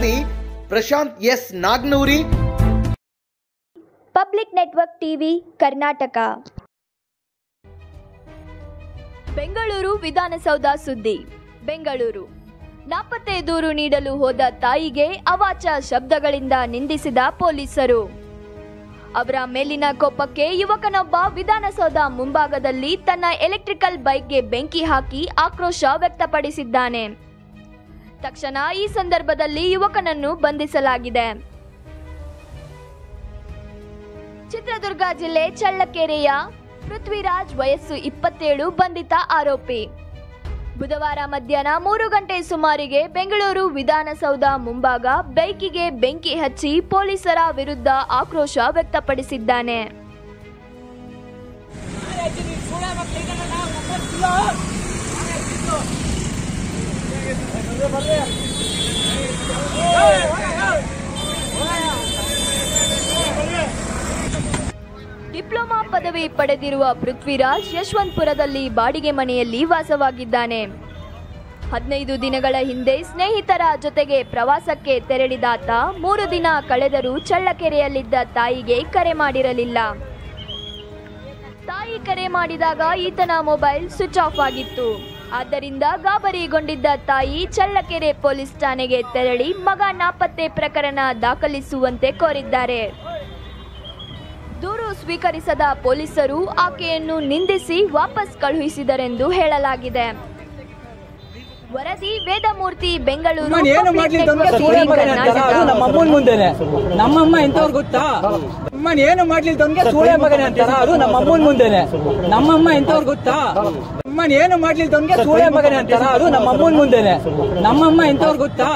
ವರದಿ Prashant S Nagnuri, public network TV Karnataka. Bengaluru Vidhana Soudha ಸುದ್ದಿ. ಬೆಂಗಳೂರು ನಾಪತ್ತೆ ದೂರು ನೀಡಲು ಹೋದ ತಾಯಿಗೆ ಅವಾಚ್ಯ ಶಬ್ದಗಳಿಂದ ನಿಂದಿಸಿದ ಪೊಲೀಸರು. ಅವರ ಮೇಲಿನ ಕೋಪಕ್ಕೆ ಯುವಕನೊಬ್ಬ ವಿಧಾನಸೌಧ ಮುಂಭಾಗದಲ್ಲಿ ತನ್ನ ಎಲೆಕ್ಟ್ರಿಕಲ್ ಬೈಕ್ಗೆ ಬೆಂಕಿ ಹಾಕಿ ಆಕ್ರೋಶ ವ್ಯಕ್ತಪಡಿಸಿದ್ದಾನೆ. ತಕ್ಷಣ ಈ ಸಂದರ್ಭದಲ್ಲಿ ಯುವಕನನ್ನು ಬಂಧಿಸಲಾಗಿದೆ. ಚಿತ್ರದುರ್ಗ ಜಿಲ್ಲೆ ಚಳ್ಳಕೆರೆಯ ಪೃಥ್ವಿರಾಜ್ ವಯಸ್ಸು 27 ಬಂಧಿತ ಆರೋಪಿ. ಬುಧವಾರ ಮಧ್ಯಾಹ್ನ 3 ಗಂಟೆ ಸುಮಾರಿಗೆ ಬೆಂಗಳೂರು ವಿಧಾನಸೌಧ ಮುಂಭಾಗ ಬೈಕಿಗೆ ಬೆಂಕಿ ಹಚ್ಚಿ ಪೊಲೀಸರ ವಿರುದ್ಧ ಆಕ್ರೋಶ ವ್ಯಕ್ತಪಡಿಸಿದ್ದಾನೆ. ಡಿಪ್ಲೊಮಾ ಪದವಿ ಪಡೆದಿರುವ ಪೃಥ್ವಿರಾಜ್ ಯಶವಂತಪುರದಲ್ಲಿ ಬಾಡಿಗೆ ಮನೆಯಲ್ಲಿ ವಾಸವಾಗಿದ್ದಾನೆ. 15 ದಿನಗಳ ಹಿಂದೆ ಸ್ನೇಹಿತರ ಜೊತೆಗೆ ಪ್ರವಾಸಕ್ಕೆ ತೆರಳಿದಾತ 3 ದಿನ ಕಳೆದರೂ ಚಳ್ಳಕೆರೆಯಲ್ಲಿದ್ದ ತಾಯಿಗೆ ಕರೆ ಮಾಡಿರಲಿಲ್ಲ. ತಾಯಿ ಕರೆ ಮಾಡಿದಾಗ ಈತನ ಮೊಬೈಲ್ ಸ್ವಿಚ್ ಆಫ್ ಆಗಿತ್ತು. ಆದ್ದರಿಂದ ಗಾಬರಿಗೊಂಡಿದ್ದ ತಾಯಿ ಚಳ್ಳಕೆರೆ ಪೊಲೀಸ್ ಠಾಣೆಗೆ ತೆರಳಿ ಮಗ ನಾಪತ್ತೆ ಪ್ರಕರಣ ದಾಖಲಿಸುವಂತೆ ಕೋರಿದ್ದಾರೆ. ದೂರು ಸ್ವೀಕರಿಸದ ಪೊಲೀಸರು ಆಕೆಯನ್ನು ನಿಂದಿಸಿ ವಾಪಸ್ ಕಳುಹಿಸಿದರೆಂದು ಹೇಳಲಾಗಿದೆ. ವರದಿ ವೇದಮೂರ್ತಿ, ಬೆಂಗಳೂರು. ನಮ್ಮಮ್ಮ ಎಂತವ್ರು ಗೊತ್ತಾ? ಏನು ಮಾಡ್ಲಿಲ್ದವನ್ಗೆ ಸೂಳೆ ಮಗನೆ ಅಂತಾರ, ಅದು ನಮ್ಮ ಅಮ್ಮನ ಮುಂದೆನೆ. ನಮ್ಮಮ್ಮ ಎಂತವ್ರು ಗೊತ್ತಾ? ಏನು ಮಾಡ್ಲಿಲ್ದವನ್ಗೆ ಸೂಳೆ ಮಗನೆ ಅಂತಾರ, ಅದು ನಮ್ಮ ಅಮ್ಮನ ಮುಂದೆನೆ. ನಮ್ಮಮ್ಮ ಎಂತವ್ರು ಗೊತ್ತಾ?